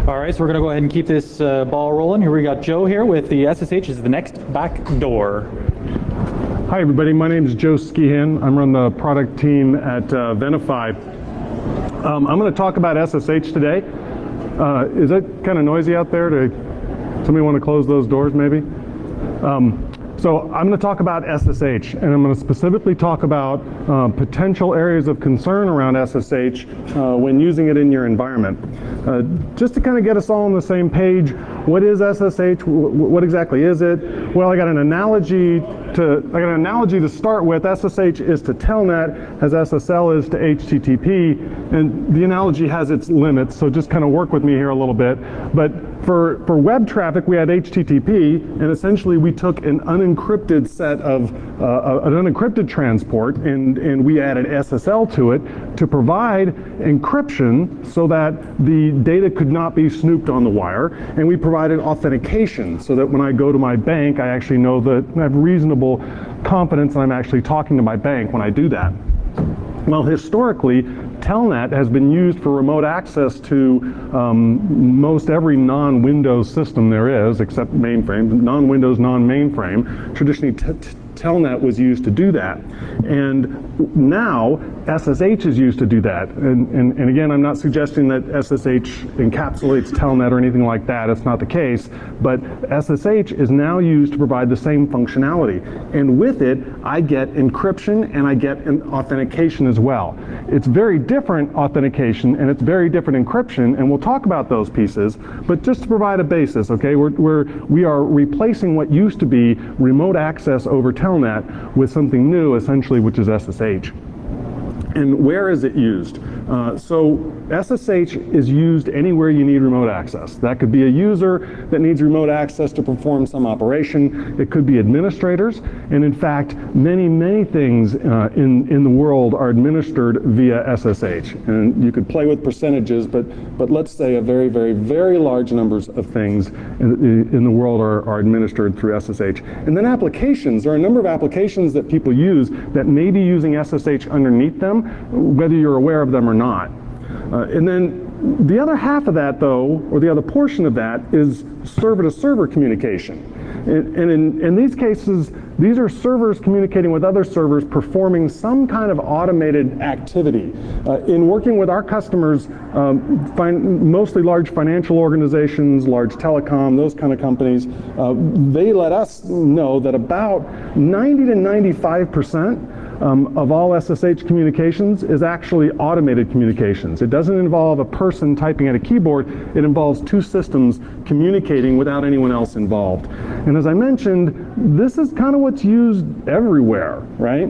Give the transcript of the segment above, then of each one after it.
All right, so we're going to go ahead and keep this ball rolling. Here we got Joe here with the SSH is the next back door. Hi everybody, my name is Joe Skehan. I'm on the product team at Venafi. I'm going to talk about SSH today. Is it kind of noisy out there? Somebody want to close those doors maybe? So I'm going to talk about SSH, and I'm going to specifically talk about potential areas of concern around SSH when using it in your environment. Just to kind of get us all on the same page, what is SSH? What exactly is it? Well, I got an analogy to start with. SSH is to Telnet, as SSL is to HTTP, and the analogy has its limits, so just kind of work with me here a little bit. But for web traffic, we had HTTP, and essentially we took an unencrypted set of an unencrypted transport, and we added SSL to it to provide encryption so that the data could not be snooped on the wire, and we provided authentication so that when I go to my bank, I actually know that I have reasonable confidence that I'm actually talking to my bank when I do that. Well, historically, Telnet has been used for remote access to most every non-Windows system there is, except mainframe, non-Windows, non-mainframe. Traditionally, Telnet was used to do that. And now, SSH is used to do that. And again, I'm not suggesting that SSH encapsulates Telnet or anything like that. It's not the case. But SSH is now used to provide the same functionality. And with it, I get encryption and I get an authentication as well. It's very different authentication and it's very different encryption, and we'll talk about those pieces. But just to provide a basis, okay, we are replacing what used to be remote access over Telnet with something new, essentially, which is SSH. And where is it used? So SSH is used anywhere you need remote access. That could be a user that needs remote access to perform some operation. It could be administrators. And in fact, many things in the world are administered via SSH. And you could play with percentages, but let's say a very large numbers of things in the world are administered through SSH. And then applications. There are a number of applications that people use that may be using SSH underneath them, whether you're aware of them or not. And then the other half of that, though, or the other portion of that, is server-to-server communication. And in these cases, these are servers communicating with other servers, performing some kind of automated activity. In working with our customers, mostly large financial organizations, large telecom, those kind of companies, they let us know that about 90 to 95% of all SSH communications is actually automated communications. It doesn't involve a person typing at a keyboard. It involves two systems communicating without anyone else involved. And as I mentioned, this is kind of what's used everywhere, right?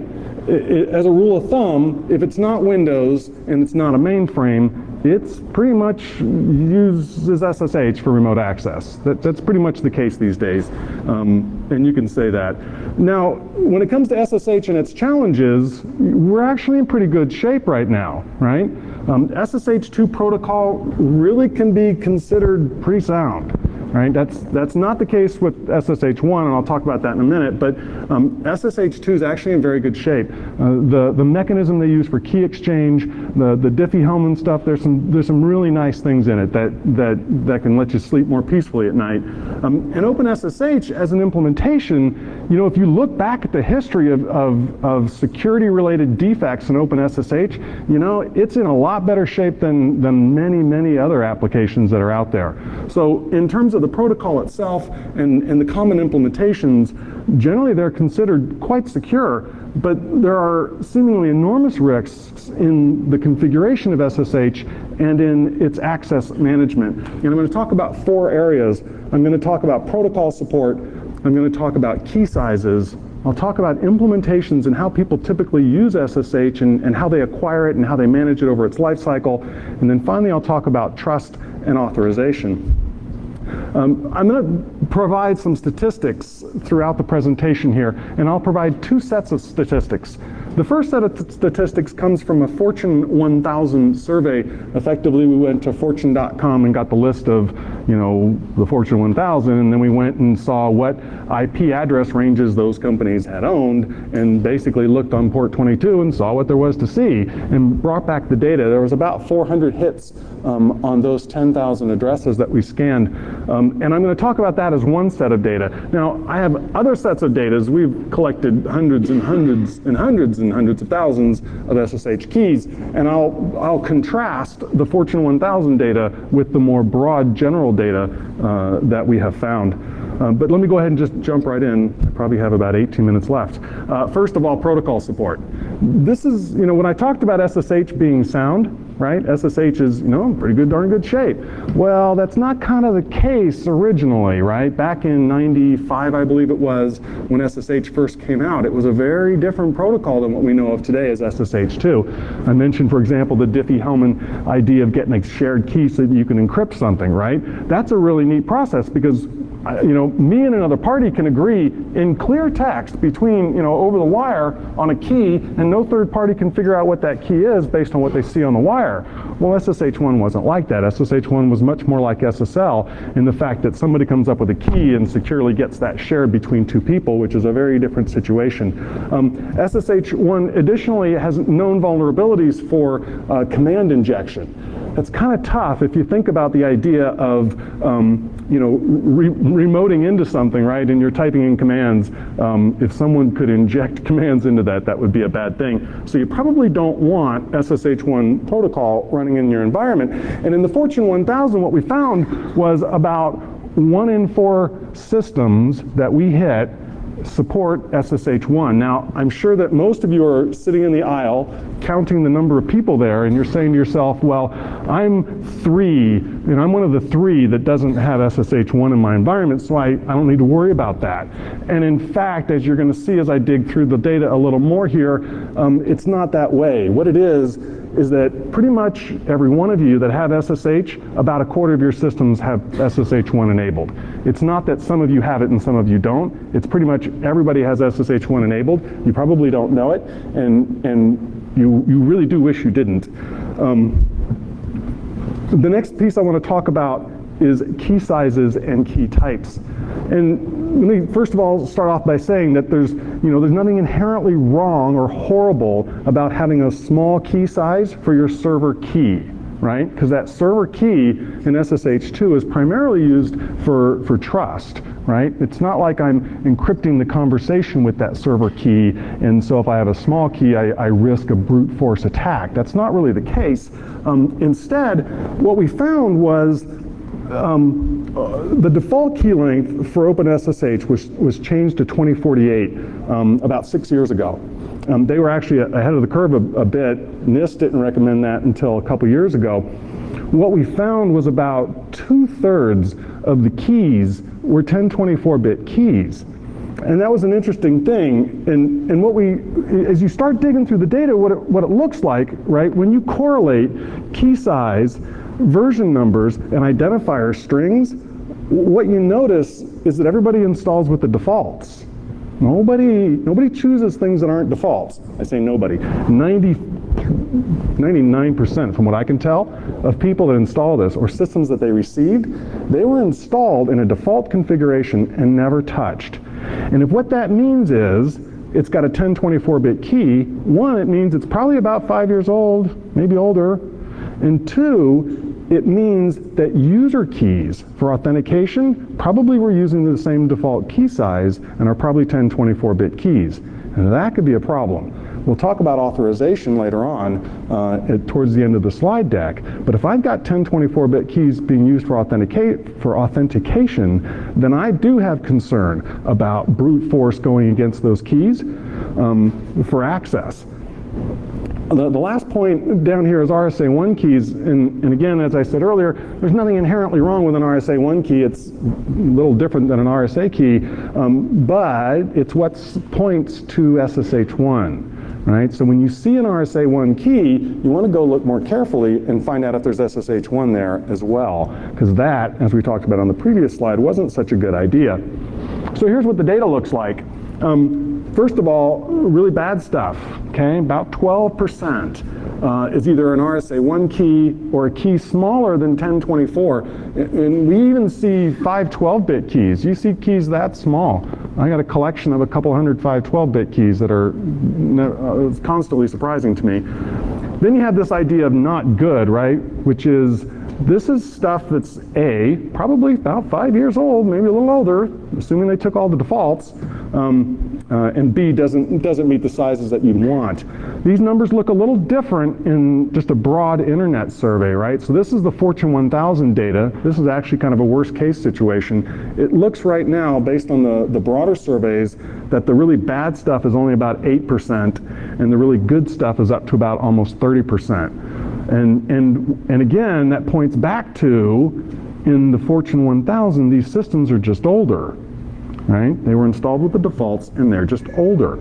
As a rule of thumb, if it's not Windows and it's not a mainframe, it's pretty much uses SSH for remote access. That's pretty much the case these days, and you can say that. Now, when it comes to SSH and its challenges, we're actually in pretty good shape right now, right? SSH2 protocol really can be considered pretty sound. Right? That's not the case with SSH1, and I'll talk about that in a minute, but SSH2 is actually in very good shape. The mechanism they use for key exchange, the Diffie-Hellman stuff, there's some really nice things in it that can let you sleep more peacefully at night. And OpenSSH as an implementation, you know, if you look back at the history of security-related defects in OpenSSH, you know, it's in a lot better shape than many other applications that are out there. So in terms of the protocol itself and the common implementations, generally they're considered quite secure, but there are seemingly enormous risks in the configuration of SSH and in its access management. And I'm going to talk about four areas. I'm going to talk about protocol support. I'm going to talk about key sizes. I'll talk about implementations and how people typically use SSH and how they acquire it and how they manage it over its life cycle. And then finally, I'll talk about trust and authorization. I'm going to provide some statistics throughout the presentation here, and I'll provide two sets of statistics. The first set of statistics comes from a Fortune 1000 survey. Effectively, we went to fortune.com and got the list of, the Fortune 1000, and then we went and saw what IP address ranges those companies had owned, and basically looked on port 22 and saw what there was to see, and brought back the data. There was about 400 hits on those 10,000 addresses that we scanned, and I'm going to talk about that as one set of data. Now, I have other sets of data. We've collected hundreds and hundreds and hundreds and hundreds of thousands of SSH keys, and I'll contrast the Fortune 1000 data with the more broad general data that we have found. But let me go ahead and just jump right in. I probably have about 18 minutes left. First of all, protocol support. This is, when I talked about SSH being sound, right? SSH is, pretty good, darn good shape. Well, that's not kind of the case originally, right? Back in 95, I believe it was, when SSH first came out, it was a very different protocol than what we know of today as SSH2. I mentioned, for example, the Diffie-Hellman idea of getting a shared key so that you can encrypt something, right? That's a really neat process because me and another party can agree in clear text between, over the wire on a key, and no third party can figure out what that key is based on what they see on the wire. Well, SSH1 wasn't like that. SSH1 was much more like SSL in the fact that somebody comes up with a key and securely gets that shared between two people, which is a very different situation. SSH1 additionally has known vulnerabilities for command injection. That's kind of tough if you think about the idea of, remoting into something, right, and you're typing in commands. If someone could inject commands into that, that would be a bad thing. So you probably don't want SSH1 protocol running in your environment. And in the Fortune 1000, what we found was about 1 in 4 systems that we hit support SSH1. Now, I'm sure that most of you are sitting in the aisle counting the number of people there, and you're saying to yourself, well, I'm I'm one of the 3 that doesn't have SSH1 in my environment, so I don't need to worry about that. And in fact, as you're going to see as I dig through the data a little more here, it's not that way. What it is that pretty much every one of you that have SSH, about a quarter of your systems have SSH1 enabled. It's not that some of you have it and some of you don't. It's pretty much everybody has SSH1 enabled. You probably don't know it, and you really do wish you didn't. The next piece I want to talk about is key sizes and key types. And let me first of all start off by saying that there's nothing inherently wrong or horrible about having a small key size for your server key, right? Because that server key in SSH2 is primarily used for trust, right? It's not like I'm encrypting the conversation with that server key, and so if I have a small key, I risk a brute force attack. That's not really the case. Instead, what we found was the default key length for OpenSSH was changed to 2048 about 6 years ago. They were actually ahead of the curve a bit. NIST didn't recommend that until a couple years ago. What we found was about 2/3 of the keys were 1024-bit keys. And that was an interesting thing. And what as you start digging through the data, what it looks like, right, when you correlate key size, version numbers, and identifier strings, what you notice is that everybody installs with the defaults. Nobody chooses things that aren't defaults. I say nobody. 99%, from what I can tell, of people that install this, or systems that they received, they were installed in a default configuration and never touched. And if what that means is it's got a 1024-bit key, 1, it means it's probably about 5 years old, maybe older, and 2, it means that user keys for authentication probably were using the same default key size and are probably 1024-bit keys. And that could be a problem. We'll talk about authorization later on towards the end of the slide deck. But if I've got 1024-bit keys being used for authentication, then I do have concern about brute force going against those keys for access. The last point down here is RSA1 keys, and again, as I said earlier, there's nothing inherently wrong with an RSA1 key. It's a little different than an RSA key, but it's what points to SSH1, right? So when you see an RSA1 key, you want to go look more carefully and find out if there's SSH1 there as well, because that, as we talked about on the previous slide, wasn't such a good idea. So here's what the data looks like. First of all, really bad stuff, okay? About 12% is either an RSA1 key or a key smaller than 1024. And we even see 512-bit keys. You see keys that small. I got a collection of a couple hundred 512-bit keys that are constantly surprising to me. Then you have this idea of not good, right? Which is, this is stuff that's A, probably about 5 years old, maybe a little older, assuming they took all the defaults, and B, doesn't meet the sizes that you'd want. These numbers look a little different in just a broad internet survey, right? So this is the Fortune 1000 data. This is actually kind of a worst case situation. It looks right now, based on the broader surveys, that the really bad stuff is only about 8%, and the really good stuff is up to about almost 30%. And again, that points back to, in the Fortune 1000, these systems are just older, right? They were installed with the defaults, and they're just older.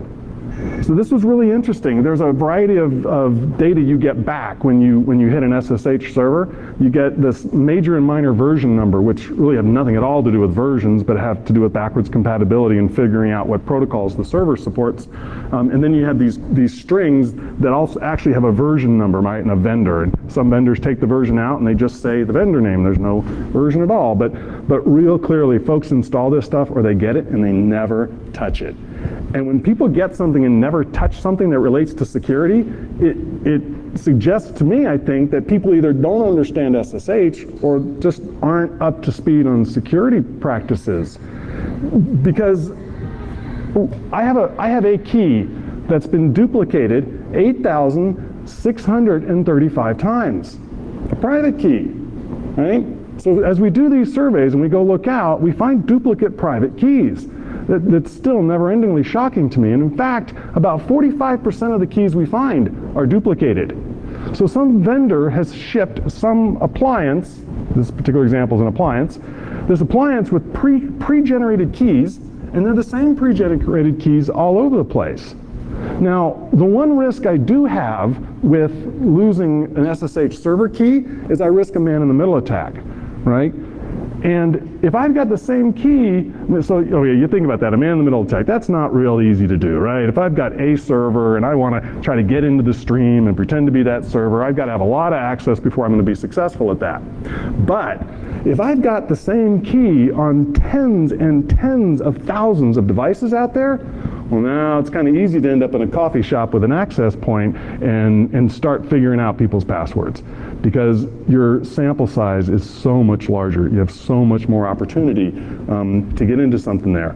So this was really interesting. There's a variety of data you get back when you hit an SSH server. You get this major and minor version number, which really have nothing at all to do with versions, but have to do with backwards compatibility and figuring out what protocols the server supports. And then you have these strings that also actually have a version number, right, and a vendor. And some vendors take the version out and they just say the vendor name. There's no version at all. But real clearly, folks install this stuff or they get it and they never touch it. And when people get something and never touch something that relates to security, it suggests to me, I think, that people either don't understand SSH or just aren't up to speed on security practices. Because I have a key that's been duplicated 8,635 times. A private key, right? So as we do these surveys and we go look out, we find duplicate private keys. That's still never-endingly shocking to me. And in fact, about 45% of the keys we find are duplicated. So some vendor has shipped some appliance, this particular example is an appliance, this appliance with pre-generated keys, and they're the same pre-generated keys all over the place. Now, the one risk I do have with losing an SSH server key is I risk a man-in-the-middle attack, right? And if I've got the same key, so you think about that, a man-in-the-middle attack, that's not real easy to do, right? If I've got a server and I want to try to get into the stream and pretend to be that server, I've got to have a lot of access before I'm going to be successful at that. But if I've got the same key on tens and tens of thousands of devices out there, well, now it's kind of easy to end up in a coffee shop with an access point and start figuring out people's passwords, because your sample size is so much larger. You have so much more opportunity to get into something there.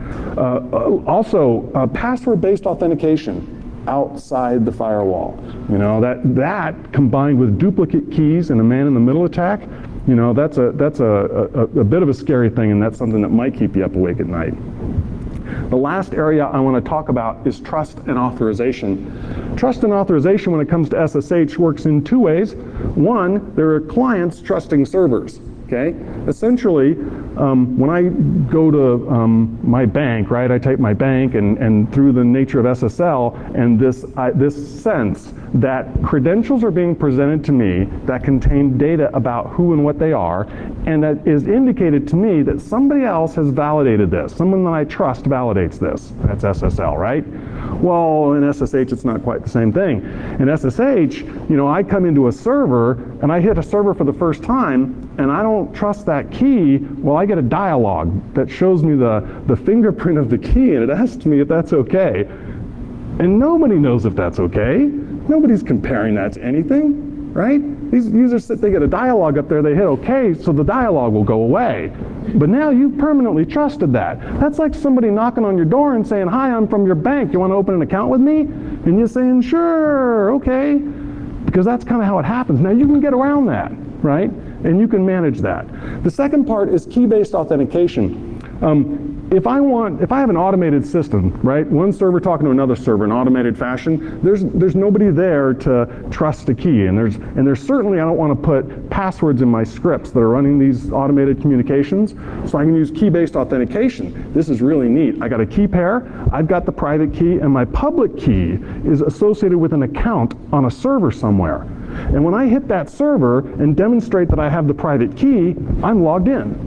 Also, password-based authentication outside the firewall. You know, that combined with duplicate keys and a man-in-the-middle attack, you know, that's a bit of a scary thing, and that's something that might keep you up awake at night. The last area I want to talk about is trust and authorization. Trust and authorization when it comes to SSH works in two ways. One, there are clients trusting servers. Okay? Essentially, when I go to my bank, right, I type my bank, and through the nature of SSL and this sense that credentials are being presented to me that contain data about who and what they are, and that is indicated to me that somebody else has validated this. Someone that I trust validates this. That's SSL, right? Well, in SSH, it's not quite the same thing. In SSH, you know, I come into a server, and I hit a server for the first time, and I don't trust that key. Well, I get a dialog that shows me the fingerprint of the key, and it asks me if that's okay. And nobody knows if that's okay. Nobody's comparing that to anything, right? These users, they get a dialog up there, they hit OK, so the dialog will go away. But now you've permanently trusted that. That's like somebody knocking on your door and saying, "Hi, I'm from your bank. You want to open an account with me?" And you're saying, "Sure, okay." Because that's kind of how it happens. Now you can get around that, right? And you can manage that. The second part is key-based authentication. If I have an automated system, right, one server talking to another server in automated fashion, there's nobody there to trust a key, and there's certainly, I don't want to put passwords in my scripts that are running these automated communications, so I can use key-based authentication. This is really neat. I got a key pair, I've got the private key, and my public key is associated with an account on a server somewhere. And when I hit that server and demonstrate that I have the private key, I'm logged in.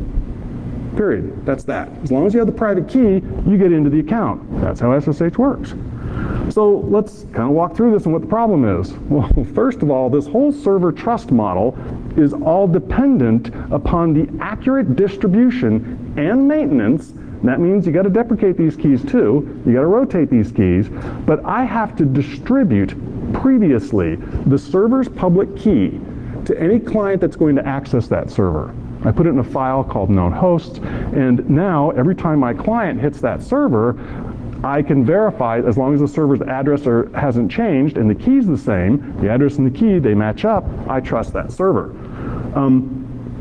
period. That's that. As long as you have the private key, you get into the account. That's how SSH works. So let's kind of walk through this and what the problem is. Well, first of all, this whole server trust model is all dependent upon the accurate distribution and maintenance. That means you got to deprecate these keys too. You got to rotate these keys. But I have to distribute previously the server's public key to any client that's going to access that server. I put it in a file called known hosts, and now every time my client hits that server, I can verify, as long as the server's address hasn't changed and the key's the same, the address and the key, they match up, I trust that server.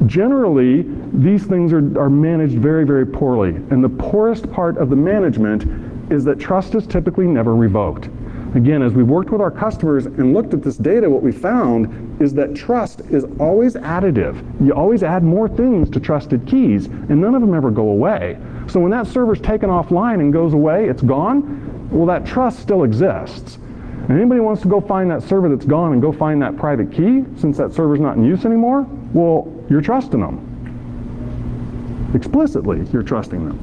Generally, these things are managed very, very poorly. And the poorest part of the management is that trust is typically never revoked. Again, as we worked with our customers and looked at this data, what we found is that trust is always additive. You always add more things to trusted keys, and none of them ever go away. So when that server's taken offline and goes away, it's gone, well, that trust still exists. And anybody wants to go find that server that's gone and go find that private key, since that server's not in use anymore, well, you're trusting them. Explicitly, you're trusting them.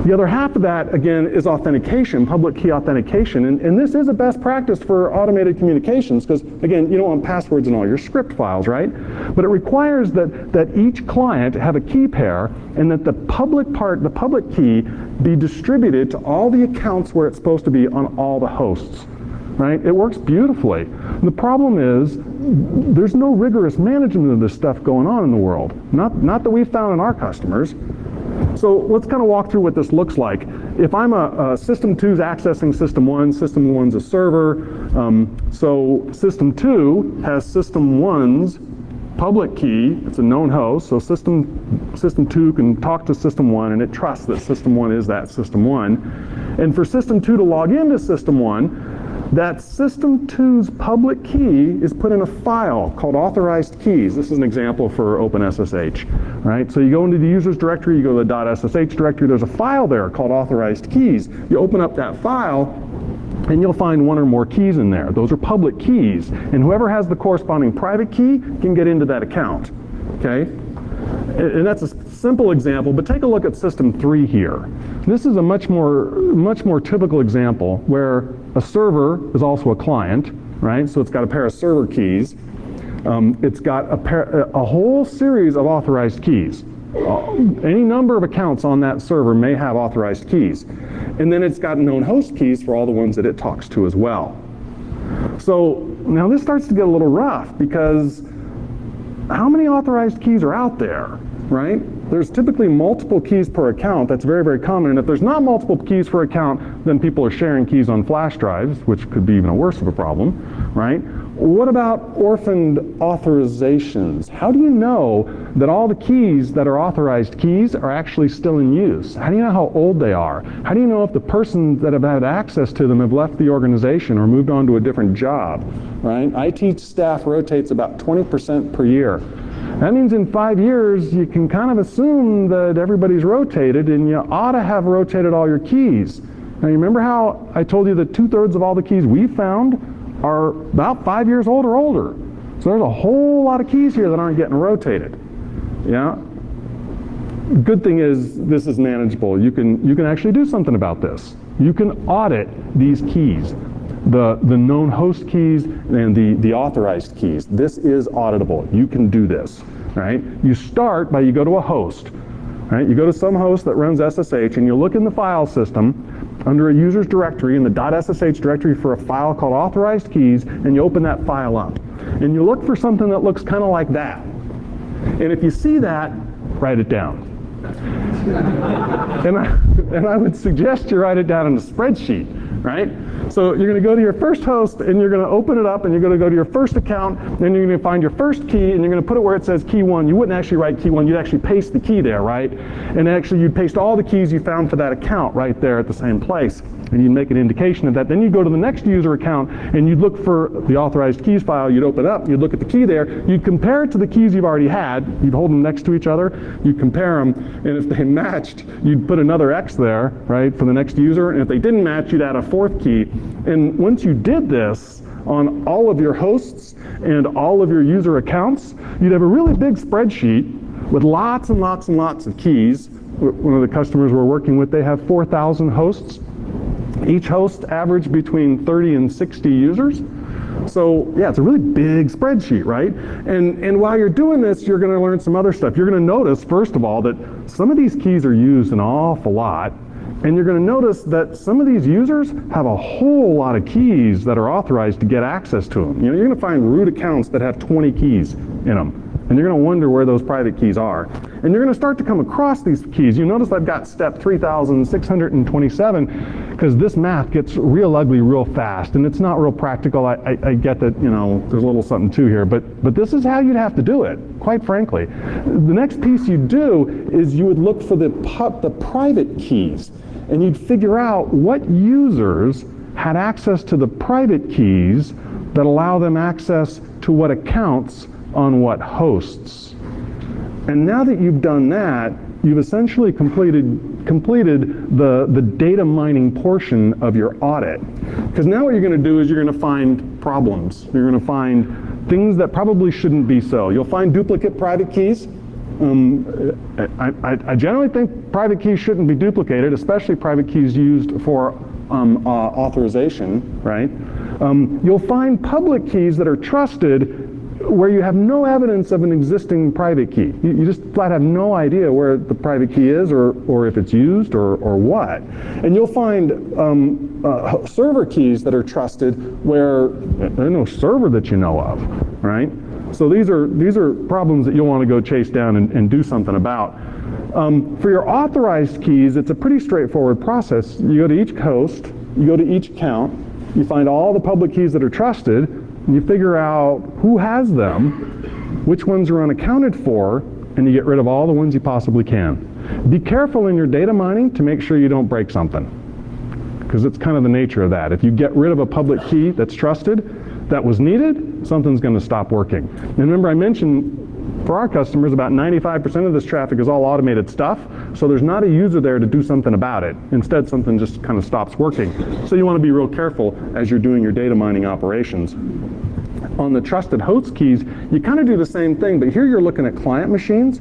The other half of that, again, is authentication, public key authentication. And this is a best practice for automated communications because, again, you don't want passwords in all your script files, right? But it requires that each client have a key pair and that the public key, be distributed to all the accounts where it's supposed to be on all the hosts, right? It works beautifully. The problem is there's no rigorous management of this stuff going on in the world. Not that we've found in our customers. So let's kind of walk through what this looks like. If I'm a System 2's accessing System 1, System 1's a server. So System 2 has System 1's public key. It's a known host. So System 2 can talk to System 1 and it trusts that System 1 is that System 1. And for System 2 to log into System 1, that System 2's public key is put in a file called authorized keys. This is an example for OpenSSH, right? So you go into the users directory, you go to the .ssh directory, there's a file there called authorized keys. You open up that file and you'll find one or more keys in there. Those are public keys. And whoever has the corresponding private key can get into that account, okay? And that's a simple example, but take a look at System 3 here. This is a much more typical example where a server is also a client, right? So it's got a pair of server keys. It's got a whole series of authorized keys. Any number of accounts on that server may have authorized keys. And then it's got known host keys for all the ones that it talks to as well. So now this starts to get a little rough because how many authorized keys are out there, right? There's typically multiple keys per account. That's very, very common. And if there's not multiple keys per account, then people are sharing keys on flash drives, which could be even worse of a problem, right? What about orphaned authorizations? How do you know that all the keys that are authorized keys are actually still in use? How do you know how old they are? How do you know if the person that have had access to them have left the organization or moved on to a different job, right? IT staff rotates about 20% per year. That means in 5 years, you can kind of assume that everybody's rotated and you ought to have rotated all your keys. Now, you remember how I told you that 2/3 of all the keys we found are about 5 years old or older. So there's a whole lot of keys here that aren't getting rotated. Yeah. Good thing is this is manageable. You can actually do something about this. You can audit these keys, the known host keys and the authorized keys. This is auditable. You can do this, right? You start by you go to a host, right? You go to some host that runs SSH and you look in the file system under a user's directory in the .ssh directory for a file called authorized keys, and you open that file up. And you look for something that looks kind of like that. And if you see that, write it down. and I would suggest you write it down in a spreadsheet, right? So you're going to go to your first host and you're going to open it up and you're going to go to your first account and you're going to find your first key and you're going to put it where it says key 1. You wouldn't actually write key 1, you'd actually paste the key there, right? And actually you'd paste all the keys you found for that account right there at the same place. And you'd make an indication of that. Then you'd go to the next user account and you'd look for the authorized keys file, you'd open it up, you'd look at the key there, you'd compare it to the keys you've already had, you'd hold them next to each other, you'd compare them, and if they matched, you'd put another X there, right, for the next user, and if they didn't match, you'd add a fourth key. And once you did this on all of your hosts and all of your user accounts, you'd have a really big spreadsheet with lots and lots and lots of keys. One of the customers we're working with, they have 4,000 hosts. Each host average between 30 and 60 users. So yeah, it's a really big spreadsheet, right? And while you're doing this, you're going to learn some other stuff. You're going to notice, first of all, that some of these keys are used an awful lot. And you're going to notice that some of these users have a whole lot of keys that are authorized to get access to them. You know, you're going to find root accounts that have 20 keys in them. And you're going to wonder where those private keys are. And you're going to start to come across these keys. You notice I've got step 3,627 because this math gets real ugly real fast. And it's not real practical. I get that, you know, there's a little something to here. But this is how you'd have to do it, quite frankly. The next piece you do is you would look for the private keys. And you'd figure out what users had access to the private keys that allow them access to what accounts on what hosts. And now that you've done that, you've essentially completed the data mining portion of your audit. Because now what you're going to do is you're going to find problems. You're going to find things that probably shouldn't be so. You'll find duplicate private keys. I generally think private keys shouldn't be duplicated, especially private keys used for authorization, right? You'll find public keys that are trusted where you have no evidence of an existing private key. You just flat have no idea where the private key is or if it's used or what. And you'll find server keys that are trusted where there's no server that you know of, right? So these are problems that you'll want to go chase down and do something about. For your authorized keys, it's a pretty straightforward process. You go to each host, you go to each account, you find all the public keys that are trusted, and you figure out who has them, which ones are unaccounted for, and you get rid of all the ones you possibly can. Be careful in your data mining to make sure you don't break something, because it's kind of the nature of that. If you get rid of a public key that's trusted, that was needed, something's going to stop working. And remember, I mentioned for our customers, about 95% of this traffic is all automated stuff, so there's not a user there to do something about it. Instead, something just kind of stops working. So you want to be real careful as you're doing your data mining operations. On the trusted host keys, you kind of do the same thing, but here you're looking at client machines,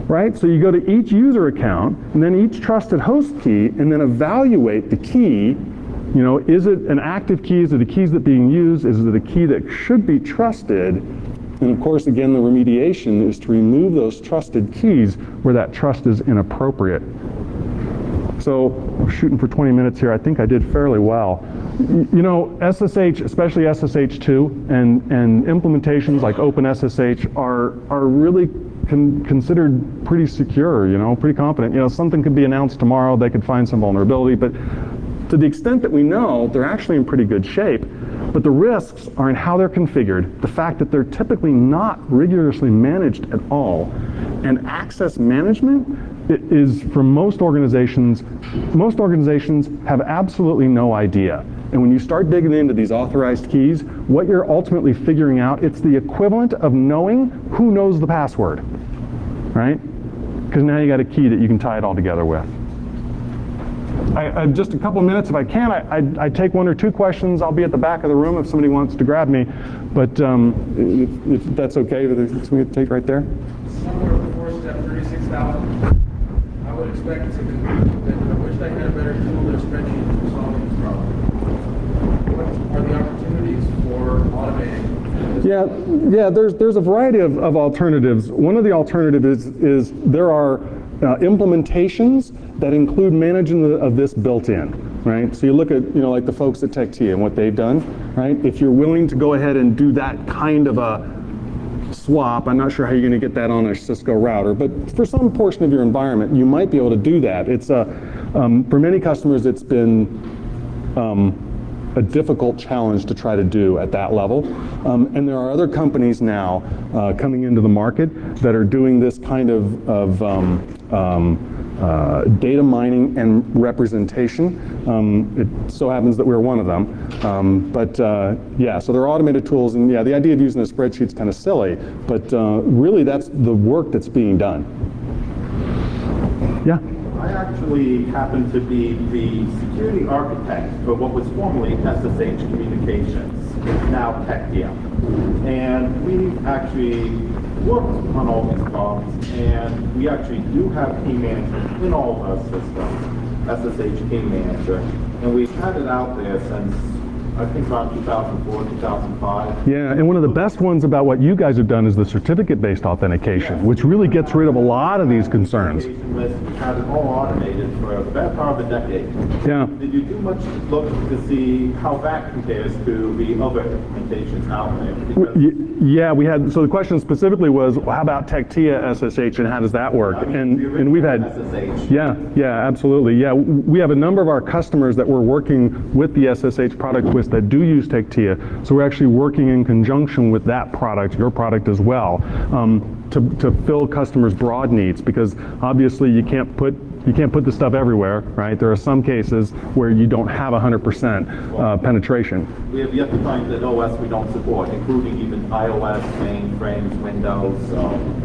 right? So you go to each user account, and then each trusted host key, and then evaluate the key. You know, is it an active key? Is it a key that's being used? Is it a key that should be trusted? And of course, again, the remediation is to remove those trusted keys where that trust is inappropriate. So we're shooting for 20 minutes here. I think I did fairly well. You know, SSH, especially SSH2 and implementations like OpenSSH are really considered pretty secure, you know, pretty confident. You know, something could be announced tomorrow, they could find some vulnerability, but to the extent that we know, they're actually in pretty good shape. But the risks are in how they're configured, the fact that they're typically not rigorously managed at all. And access management is, for most organizations have absolutely no idea. And when you start digging into these authorized keys, what you're ultimately figuring out, it's the equivalent of knowing who knows the password, right? Because now you got a key that you can tie it all together with. Just a couple of minutes, if I can, I take one or two questions. I'll be at the back of the room if somebody wants to grab me. But if that's okay, we take right there. Somewhere before step 36,000, I would expect to conclude that I wish I had a better tool than spreadsheet for solving this problem. What are the opportunities for automating? Yeah, there's a variety of alternatives. One of the alternatives is there are implementations that include management of this built in, right? So you look at, you know, like the folks at TechT and what they've done, right? If you're willing to go ahead and do that kind of a swap, I'm not sure how you're going to get that on a Cisco router, but for some portion of your environment, you might be able to do that. It's for many customers, it's been a difficult challenge to try to do at that level. And there are other companies now coming into the market that are doing this kind of data mining and representation. It so happens that we're one of them. Yeah, so there are automated tools, and yeah, the idea of using a spreadsheet is kind of silly, but really that's the work that's being done. Yeah? I actually happen to be the security architect for what was formerly SSH Communications. It's now TechDM. And we've actually worked on all these problems, and we actually do have key management in all of our systems, SSH key manager, and we've had it out there since I think around 2004, 2005. Yeah, and one of the best ones about what you guys have done is the certificate-based authentication, which really gets rid of a lot of these concerns. We've had it all automated for the better part of a decade. Yeah. Did you do much look to see how that compares to the other implementations out there? Because Yeah, we had, so the question specifically was, well, how about Tectia SSH and how does that work? And we've had, SSH. yeah, absolutely. Yeah, we have a number of our customers that we're working with the SSH product with that do use Tectia. So we're actually working in conjunction with that product, your product as well, to fill customers' broad needs, because obviously you can't put the stuff everywhere, right? There are some cases where you don't have 100% penetration. We have yet to find an OS we don't support, including even iOS, mainframes, Windows.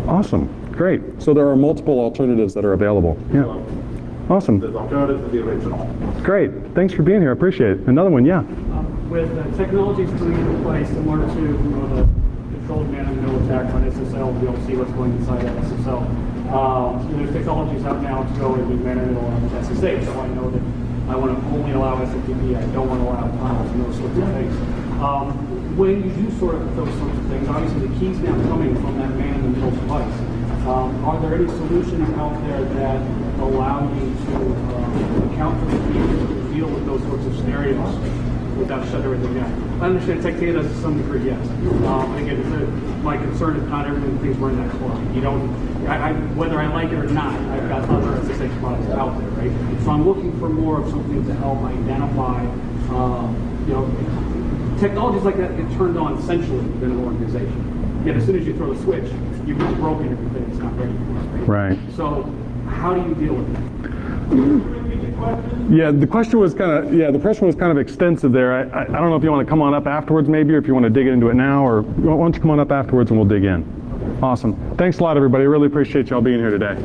Awesome, great. So there are multiple alternatives that are available. Yeah, awesome. There's alternatives to the original. Great, thanks for being here, I appreciate it. Another one, yeah. With technologies coming into play similar to the controlled man-in-the-middle attacks on SSL, we don't see what's going inside that SSL. There's technologies out now to go and do man-in-the-middle on SSH, so I know that I want to only allow SFTP, I don't want to allow tunnels and those sorts of things. When you do sort of those sorts of things, obviously the key's now coming from that man-in-the-middle device. Are there any solutions out there that allow you to account for the key to deal with those sorts of scenarios without shutting everything down? I understand Tectia does to some degree, yes. Again, my concern is not everything things were in that client. You don't, whether I like it or not, I've got other SSH products out there, right? So I'm looking for more of something to help identify, technologies like that get turned on centrally within an organization. Yet as soon as you throw the switch, you've just broken everything. It's not ready for it. Right. So how do you deal with that? Yeah, the question was kind of extensive there. I don't know if you want to come on up afterwards maybe, or if you want to dig into it now, or why don't you come on up afterwards and we'll dig in. Awesome. Thanks a lot, everybody. I really appreciate y'all being here today.